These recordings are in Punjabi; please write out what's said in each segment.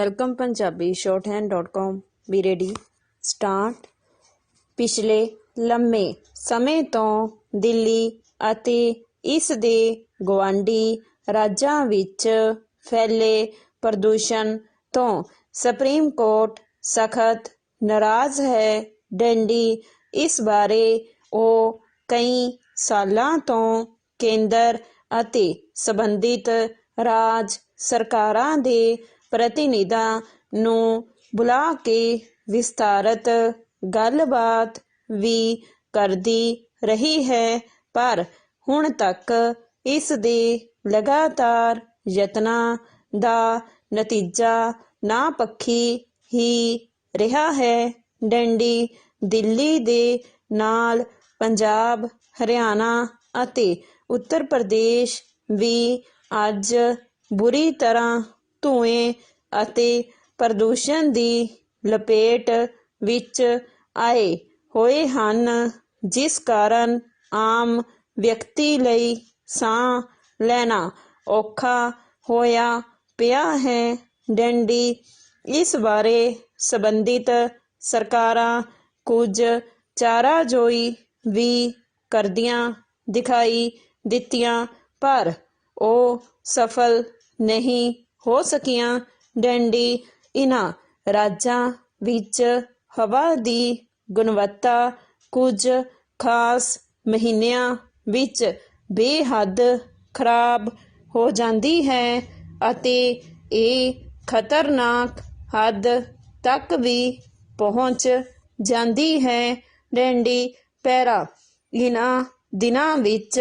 ਵੈਲਕਮ ਪੰਜਾਬੀ shorthand.com ਵੀ ਰੈਡੀ ਸਟਾਰਟ। ਪਿਛਲੇ ਲੰਮੇ ਸਮੇਂ ਤੋਂ ਦਿੱਲੀ ਅਤੇ ਇਸ ਦੇ ਗੁਆਂਢੀ ਰਾਜਾਂ ਵਿੱਚ ਫੈਲੇ ਪ੍ਰਦੂਸ਼ਣ ਤੋਂ ਸੁਪਰੀਮ ਕੋਰਟ ਸਖਤ ਨਾਰਾਜ਼ ਹੈ। ਡੈਂਡੀ ਇਸ ਬਾਰੇ ਉਹ ਕਈ ਸਾਲਾਂ ਤੋਂ ਕੇਂਦਰ ਅਤੇ ਸੰਬੰਧਿਤ ਰਾਜ ਸਰਕਾਰਾਂ ਦੇ ਪ੍ਰਤੀਨਿਧਾਂ ਨੂੰ ਬੁਲਾ ਕੇ ਵਿਸਤਾਰਤ ਗੱਲਬਾਤ ਵੀ ਕਰਦੀ ਰਹੀ ਹੈ, ਪਰ ਹੁਣ ਤੱਕ ਇਸ ਦੇ ਲਗਾਤਾਰ ਯਤਨਾਂ ਦਾ ਨਤੀਜਾ ਨਾਪੱਖੀ ਹੀ ਰਿਹਾ ਹੈ। ਡੈਂਡੀ ਦਿੱਲੀ ਦੇ ਨਾਲ ਪੰਜਾਬ, ਹਰਿਆਣਾ ਅਤੇ ਉੱਤਰ ਪ੍ਰਦੇਸ਼ ਵੀ ਅੱਜ ਬੁਰੀ ਤਰ੍ਹਾਂ ਧੂਏ ਅਤੇ ਪ੍ਰਦੂਸ਼ਣ ਦੀ ਲਪੇਟ ਵਿੱਚ ਆਏ ਹੋਏ ਹਨ, ਜਿਸ ਕਾਰਨ ਆਮ ਵਿਅਕਤੀ ਲਈ ਸਾਹ ਲੈਣਾ ਔਖਾ ਹੋਇਆ ਪਿਆ ਹੈ। ਡੈਂਡੀ ਇਸ ਬਾਰੇ ਸੰਬੰਧਿਤ ਸਰਕਾਰਾਂ ਕੁਝ ਚਾਰਾਜੋਈ ਵੀ ਕਰਦੀਆਂ ਦਿਖਾਈ ਦਿੱਤੀਆਂ, ਪਰ ਉਹ ਸਫਲ ਨਹੀਂ ਹੋ ਸਕੀਆਂ। ਡੈਂਡੀ ਇਨ੍ਹਾਂ ਰਾਜਾਂ ਵਿੱਚ ਹਵਾ ਦੀ ਗੁਣਵੱਤਾ ਕੁਝ ਖਾਸ ਮਹੀਨਿਆਂ ਵਿੱਚ ਬੇਹੱਦ ਖਰਾਬ ਹੋ ਜਾਂਦੀ ਹੈ ਅਤੇ ਇਹ ਖਤਰਨਾਕ ਹੱਦ ਤੱਕ ਵੀ ਪਹੁੰਚ ਜਾਂਦੀ ਹੈ। ਡੈਂਡੀ ਪੈਰਾ ਇਨ੍ਹਾਂ ਦਿਨਾਂ ਵਿੱਚ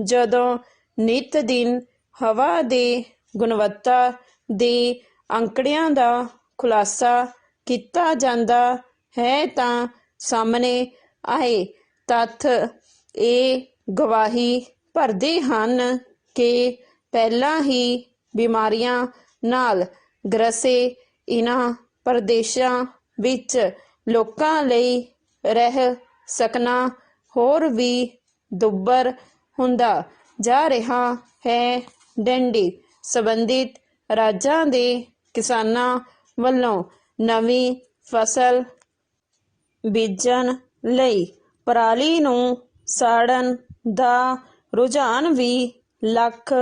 ਜਦੋਂ ਨਿੱਤ ਦਿਨ ਹਵਾ ਦੇ ਗੁਣਵੱਤਾ ਦੇ ਅੰਕੜਿਆਂ ਦਾ ਖੁਲਾਸਾ ਕੀਤਾ ਜਾਂਦਾ ਹੈ ਤਾਂ ਸਾਹਮਣੇ ਆਏ ਤੱਥ ਇਹ ਗਵਾਹੀ ਭਰਦੇ ਹਨ ਕਿ ਪਹਿਲਾਂ ਹੀ ਬਿਮਾਰੀਆਂ ਨਾਲ ਗ੍ਰਸੇ ਇਨ੍ਹਾਂ ਪ੍ਰਦੇਸ਼ਾਂ ਵਿੱਚ ਲੋਕਾਂ ਲਈ ਰਹਿ ਸਕਣਾ ਹੋਰ ਵੀ ਦੁੱਭਰ ਹੁੰਦਾ ਜਾ ਰਿਹਾ ਹੈ। ਡੈਂਡੀ ਸੰਬੰਧਿਤ ਰਾਜਾਂ ਦੇ ਕਿਸਾਨਾਂ ਵੱਲੋਂ ਨਵੀਂ ਫਸਲ ਬੀਜਣ ਲਈ ਪਰਾਲੀ ਨੂੰ ਸਾੜਨ ਦਾ ਰੁਝਾਨ ਵੀ ਲੱਖ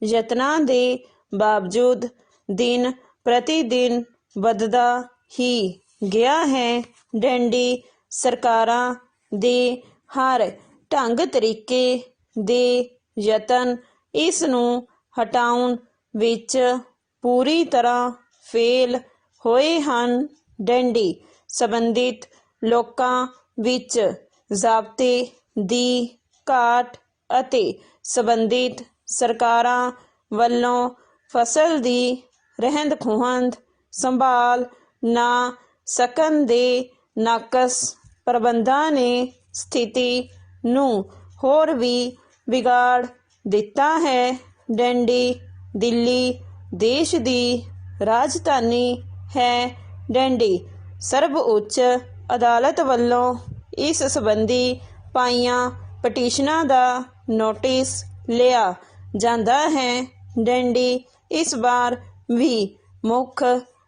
ਯਤਨਾਂ ਦੇ ਬਾਵਜੂਦ ਦਿਨ ਪ੍ਰਤੀ ਦਿਨ ਵੱਧਦਾ ਹੀ ਗਿਆ ਹੈ। ਡੈਂਡੀ ਸਰਕਾਰਾਂ ਦੇ ਹਰ ਢੰਗ ਤਰੀਕੇ ਦੇ ਯਤਨ ਇਸ ਨੂੰ ਹਟਾਉਣ ਵਿੱਚ ਪੂਰੀ ਤਰ੍ਹਾਂ ਫੇਲ ਹੋਏ ਹਨ। ਡੈਂਡੀ ਸੰਬੰਧਿਤ ਲੋਕਾਂ ਵਿੱਚ ਜ਼ਾਬਤੇ ਦੀ ਘਾਟ ਅਤੇ ਸੰਬੰਧਿਤ ਸਰਕਾਰਾਂ ਵੱਲੋਂ ਫਸਲ ਦੀ ਰਹਿੰਦ ਖੂੰਹਦ ਸੰਭਾਲ ਨਾ ਸਕਣ ਦੇ ਨਾਕਸ ਪ੍ਰਬੰਧਾਂ ਨੇ ਸਥਿਤੀ ਨੂੰ ਹੋਰ ਵੀ ਵਿਗਾੜ ਦਿੱਤਾ ਹੈ। ਡੈਂਡੀ ਦਿੱਲੀ ਦੇਸ਼ ਦੀ ਰਾਜਧਾਨੀ ਹੈ। ਡੈਂਡੀ ਸਰਵਉੱਚ ਅਦਾਲਤ ਵੱਲੋਂ ਇਸ ਸੰਬੰਧੀ ਪਾਈਆਂ ਪਟੀਸ਼ਨਾਂ ਦਾ ਨੋਟਿਸ ਲਿਆ ਜਾਂਦਾ ਹੈ। ਡੈਂਡੀ ਇਸ ਵਾਰ ਵੀ ਮੁੱਖ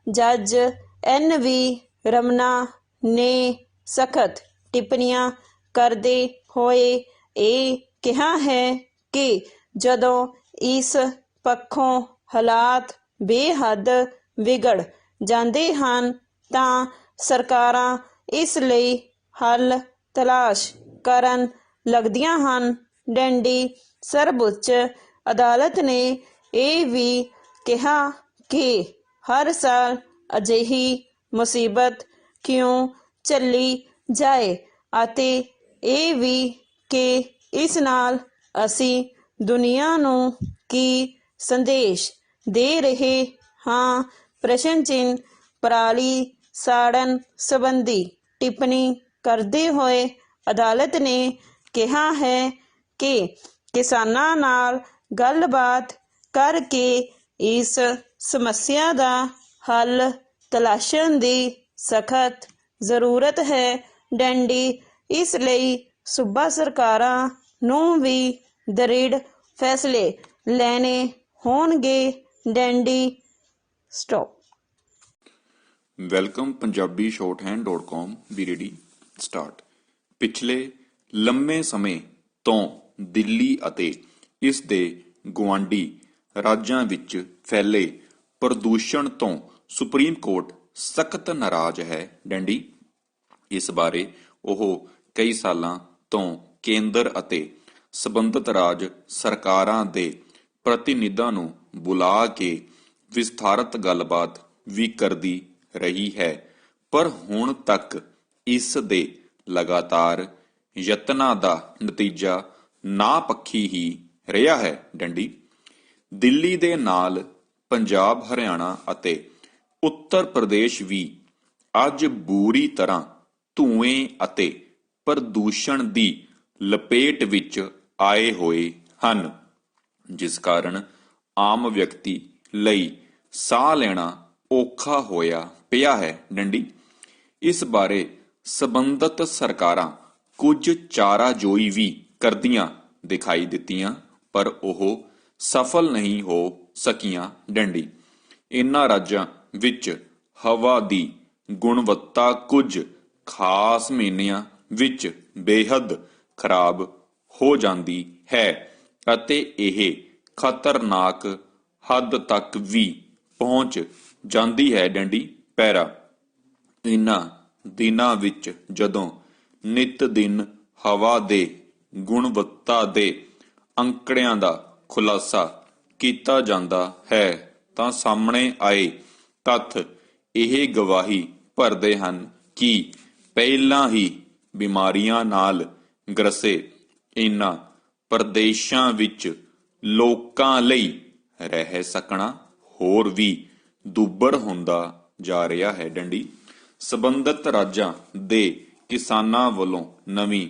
ਜੱਜ NV ਰਮਨਾ ਨੇ ਸਖਤ ਟਿੱਪਣੀਆਂ ਕਰਦੇ ਹੋਏ ਇਹ ਕਿਹਾ ਹੈ ਕਿ ਜਦੋਂ ਇਸ ਪੱਖੋਂ ਹਾਲਾਤ ਬੇਹੱਦ ਵਿਗੜ ਜਾਂਦੇ ਹਨ ਤਾਂ ਸਰਕਾਰਾਂ ਇਸ ਲਈ ਹੱਲ ਤਲਾਸ਼ ਕਰਨ ਲੱਗਦੀਆਂ ਹਨ। ਡੈਂਡੀ ਸਰਵਉੱਚ ਅਦਾਲਤ ਨੇ ਇਹ ਵੀ ਕਿਹਾ ਕਿ ਹਰ ਸਾਲ ਅਜਿਹੀ ਮੁਸੀਬਤ ਕਿਉਂ ਝੱਲੀ ਜਾਏ ਅਤੇ ਇਹ ਵੀ ਕਿ ਇਸ ਨਾਲ ਅਸੀਂ ਦੁਨੀਆ ਨੂੰ ਕੀ ਸੰਦੇਸ਼ ਦੇ ਰਹੇ ਹਾਂ। ਪ੍ਰਸ਼ਨ ਚਿੰਨ੍ਹ ਪਰਾਲੀ ਸਾੜਨ ਸੰਬੰਧੀ ਟਿੱਪਣੀ ਕਰਦੇ ਹੋਏ ਅਦਾਲਤ ਨੇ ਕਿਹਾ ਹੈ ਕਿ ਕਿਸਾਨਾਂ ਨਾਲ ਗੱਲਬਾਤ ਕਰਕੇ ਇਸ ਸਮੱਸਿਆ ਦਾ ਹੱਲ ਤਲਾਸ਼ਣ ਦੀ ਸਖਤ ਜ਼ਰੂਰਤ ਹੈ। ਡੈਂਡੀ ਇਸ ਲਈ ਸੂਬਾ ਸਰਕਾਰਾਂ ਨੂੰ ਵੀ ਦ੍ਰਿੜ ਫੈਸਲੇ ਲੈਣੇ ਹੋਣਗੇ। Dandy stop. Welcome Punjabi shorthand.com ਵੀ ਰੈਡੀ ਸਟਾਰਟ। ਪਿਛਲੇ ਲੰਮੇ ਸਮੇਂ ਤੋਂ ਦਿੱਲੀ ਅਤੇ ਇਸ ਦੇ ਗੁਆਂਢੀ ਰਾਜਾਂ ਵਿੱਚ ਫੈਲੇ ਪ੍ਰਦੂਸ਼ਣ ਤੋਂ ਸੁਪਰੀਮ ਕੋਰਟ ਸਖਤ ਨਾਰਾਜ਼ ਹੈ। ਡੈਂਡੀ ਇਸ ਬਾਰੇ ਉਹ ਕਈ ਸਾਲਾਂ ਤੋਂ ਕੇਂਦਰ ਅਤੇ ਸਬੰਧਤ ਰਾਜ ਸਰਕਾਰਾਂ ਦੇ ਪ੍ਰਤੀਨਿਧਾਂ ਨੂੰ ਬੁਲਾ ਕੇ ਵਿਸਥਾਰਤ ਗੱਲਬਾਤ ਵੀ ਕਰਦੀ ਰਹੀ ਹੈ, ਪਰ ਹੁਣ ਤੱਕ ਇਸ ਦੇ ਲਗਾਤਾਰ ਯਤਨਾਂ ਦਾ ਨਤੀਜਾ ਨਾਪੱਖੀ ਹੀ ਰਿਹਾ ਹੈ। ਡੰਡੀ ਦਿੱਲੀ ਦੇ ਨਾਲ ਪੰਜਾਬ, ਹਰਿਆਣਾ ਅਤੇ ਉੱਤਰ ਪ੍ਰਦੇਸ਼ ਵੀ ਅੱਜ ਬੁਰੀ ਤਰ੍ਹਾਂ ਧੂਏ ਅਤੇ ਪ੍ਰਦੂਸ਼ਣ ਦੀ ਲਪੇਟ ਵਿੱਚ ਆਏ ਹੋਏ ਹਨ, ਜਿਸ ਕਾਰਨ ਆਮ ਵਿਅਕਤੀ ਲਈ ਸਾਹ ਲੈਣਾ ਔਖਾ ਹੋਇਆ ਪਿਆ ਹੈ। ਡੰਡੀ ਇਸ ਬਾਰੇ ਸਬੰਧਤ ਸਰਕਾਰਾਂ ਕੁਝ ਚਾਰਾਜੋਈ ਵੀ ਕਰਦੀਆਂ ਦਿਖਾਈ ਦਿੱਤੀਆਂ, ਪਰ ਉਹ ਸਫਲ ਨਹੀਂ ਹੋ ਸਕੀਆਂ। ਡੰਡੀ ਇਨ੍ਹਾਂ ਰਾਜਾਂ ਵਿੱਚ ਹਵਾ ਦੀ ਗੁਣਵੱਤਾ ਕੁਝ ਖਾਸ ਮਹੀਨਿਆਂ ਵਿੱਚ ਬੇਹੱਦ ਖਰਾਬ ਹੋ ਜਾਂਦੀ ਹੈ ਅਤੇ ਇਹ ਖਤਰਨਾਕ ਹੱਦ ਤੱਕ ਵੀ ਪਹੁੰਚ ਜਾਂਦੀ ਹੈ। ਡੰਡੀ ਪੈਰਾ ਇਨ੍ਹਾਂ ਦਿਨਾਂ ਵਿੱਚ ਜਦੋਂ ਨਿਤ ਦਿਨ ਹਵਾ ਦੇ ਗੁਣਵੱਤਾ ਦੇ ਅੰਕੜਿਆਂ ਦਾ ਖੁਲਾਸਾ ਕੀਤਾ ਜਾਂਦਾ ਹੈ ਤਾਂ ਸਾਹਮਣੇ ਆਏ ਤੱਥ ਇਹ ਗਵਾਹੀ ਭਰਦੇ ਹਨ ਕਿ ਪਹਿਲਾਂ ਹੀ ਬਿਮਾਰੀਆਂ ਨਾਲ ਗ੍ਰਸੇ ਇਨ੍ਹਾਂ ਪ੍ਰਦੇਸ਼ਾਂ ਵਿੱਚ ਲੋਕਾਂ ਲਈ ਰਹਿ ਸਕਣਾ ਹੋਰ ਵੀ ਦੁੱਭਰ ਹੁੰਦਾ ਜਾ ਰਿਹਾ ਹੈ। ਡੰਡੀ ਸਬੰਧਤ ਰਾਜਾਂ ਦੇ ਕਿਸਾਨਾਂ ਵੱਲੋਂ ਨਵੀਂ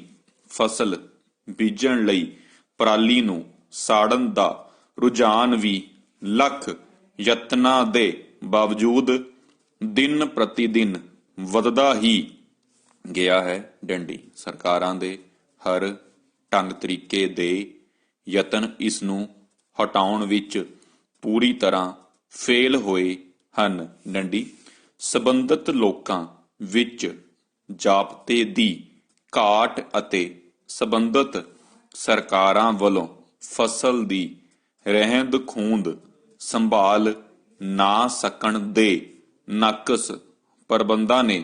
ਫਸਲ ਬੀਜਣ ਲਈ ਪਰਾਲੀ ਨੂੰ ਸਾੜਨ ਦਾ ਰੁਝਾਨ ਵੀ ਲੱਖ ਯਤਨਾਂ ਦੇ ਬਾਵਜੂਦ ਦਿਨ ਪ੍ਰਤੀ ਦਿਨ ਵੱਧਦਾ ਹੀ ਗਿਆ ਹੈ। ਡੰਡੀ ਸਰਕਾਰਾਂ ਦੇ ਹਰ ਢੰਗ ਤਰੀਕੇ ਦੇ ਯਤਨ ਇਸ ਨੂੰ ਹਟਾਉਣ ਵਿੱਚ ਪੂਰੀ ਤਰ੍ਹਾਂ ਫੇਲ ਹੋਏ ਹਨ। ਡੰਡੀ ਸਬੰਧਤ ਲੋਕਾਂ ਵਿੱਚ ਜ਼ਾਬਤੇ ਦੀ ਘਾਟ ਅਤੇ ਸਬੰਧਤ ਸਰਕਾਰਾਂ ਵੱਲੋਂ ਫਸਲ ਦੀ ਰਹਿੰਦ ਖੂੰਹਦ ਸੰਭਾਲ ਨਾ ਸਕਣ ਦੇ ਨਾਕਸ ਪ੍ਰਬੰਧਾਂ ਨੇ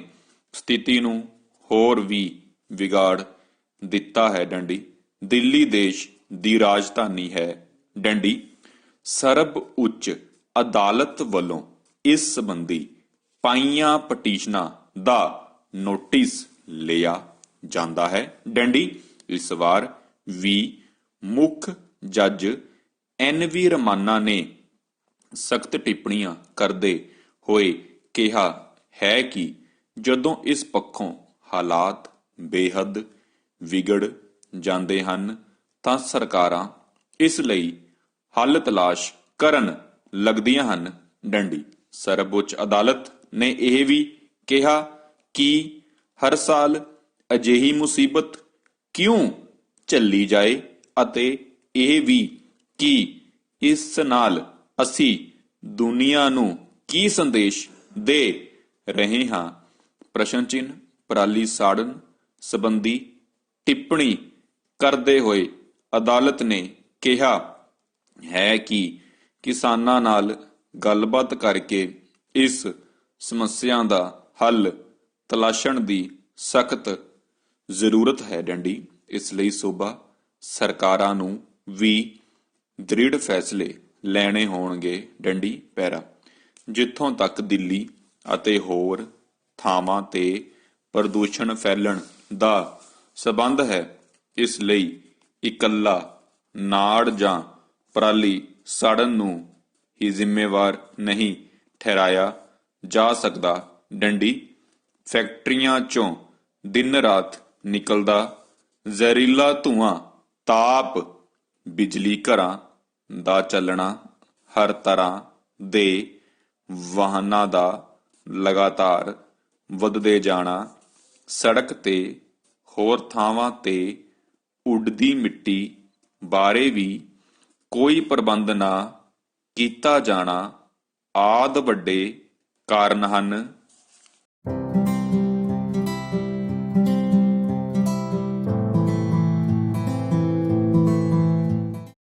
ਸਥਿਤੀ ਨੂੰ ਹੋਰ ਵੀ ਵਿਗਾੜ ਦਿੱਤਾ ਹੈ। ਡੰਡੀ ਦਿੱਲੀ ਦੇਸ਼ ਦੀ ਰਾਜਧਾਨੀ ਹੈ। ਡੰਡੀ ਸਰਬ ਉੱਚ ਅਦਾਲਤ ਵੱਲੋਂ ਇਸ ਸੰਬੰਧੀ ਪਾਈਆਂ ਪਟੀਸ਼ਨਾਂ ਦਾ ਨੋਟਿਸ ਲਿਆ ਜਾਂਦਾ ਹੈ। ਡੰਡੀ ਇਸ ਵਾਰ ਵੀ ਮੁੱਖ ਜੱਜ NV ਰਮਾਨਾ ਨੇ ਸਖਤ ਟਿੱਪਣੀਆਂ ਕਰਦੇ ਹੋਏ ਕਿਹਾ ਹੈ ਕਿ ਜਦੋਂ ਇਸ ਪੱਖੋਂ ਹਾਲਾਤ ਬੇਹੱਦ ਵਿਗੜ ਜਾਂਦੇ ਹਨ ਤਾਂ ਸਰਕਾਰਾਂ ਇਸ ਲਈ ਹੱਲ ਤਲਾਸ਼ ਕਰਨ ਲੱਗਦੀਆਂ ਹਨ। ਡੰਡੀ ਸਰਵਉੱਚ ਅਦਾਲਤ ਨੇ ਇਹ ਵੀ ਕਿਹਾ ਕਿ ਹਰ ਸਾਲ ਅਜਿਹੀ ਮੁਸੀਬਤ ਕਿਉਂ ਝੱਲੀ ਜਾਏ ਅਤੇ ਇਹ ਵੀ ਕਿ ਇਸ ਨਾਲ ਅਸੀਂ ਦੁਨੀਆ ਨੂੰ ਕੀ ਸੰਦੇਸ਼ ਦੇ ਰਹੇ ਹਾਂ। ਪ੍ਰਸ਼ਨ ਚਿੰਨ੍ਹ ਪਰਾਲੀ ਸਾੜਨ ਸੰਬੰਧੀ ਟਿੱਪਣੀ ਕਰਦੇ ਹੋਏ ਅਦਾਲਤ ਨੇ ਕਿਹਾ ਹੈ ਕਿ ਕਿਸਾਨਾਂ ਨਾਲ ਗੱਲਬਾਤ ਕਰਕੇ ਇਸ ਸਮੱਸਿਆ ਦਾ ਹੱਲ ਤਲਾਸ਼ਣ ਦੀ ਸਖਤ ਜ਼ਰੂਰਤ ਹੈ। ਡੰਡੀ ਇਸ ਲਈ ਸੂਬਾ ਸਰਕਾਰਾਂ ਨੂੰ ਵੀ ਦ੍ਰਿੜ ਫੈਸਲੇ ਲੈਣੇ ਹੋਣਗੇ। ਡੰਡੀ ਪੈਰਾ ਜਿੱਥੋਂ ਤੱਕ ਦਿੱਲੀ ਅਤੇ ਹੋਰ ਥਾਵਾਂ ਤੇ ਪ੍ਰਦੂਸ਼ਣ ਫੈਲਣ ਦਾ ਸਬੰਧ ਹੈ, ਇਸ ਲਈ ਇਕੱਲਾ ਨਾੜ ਜਾਂ ਪਰਾਲੀ ਸਾੜਨ ਨੂੰ ਹੀ ਜ਼ਿੰਮੇਵਾਰ ਨਹੀਂ ਠਹਿਰਾਇਆ ਜਾ ਸਕਦਾ। ਡੰਡੀ ਫੈਕਟਰੀਆਂ ਚੋਂ ਦਿਨ ਰਾਤ ਨਿਕਲਦਾ ਜ਼ਹਿਰੀਲਾ ਧੂੰਆਂ, ਤਾਪ, ਬਿਜਲੀ ਘਰਾਂ ਦਾ ਚੱਲਣਾ, ਹਰ ਤਰ੍ਹਾਂ ਦੇ ਵਾਹਨਾਂ ਦਾ ਲਗਾਤਾਰ ਵੱਧਦੇ ਜਾਣਾ, ਸੜਕ ਤੇ ਹੋਰ ਥਾਵਾਂ ਤੇ ਉੱਡਦੀ ਮਿੱਟੀ ਬਾਰੇ ਵੀ ਕੋਈ ਪ੍ਰਬੰਧ ਨਾ ਕੀਤਾ ਜਾਣਾ ਆਦਿ ਵੱਡੇ ਕਾਰਨ ਹਨ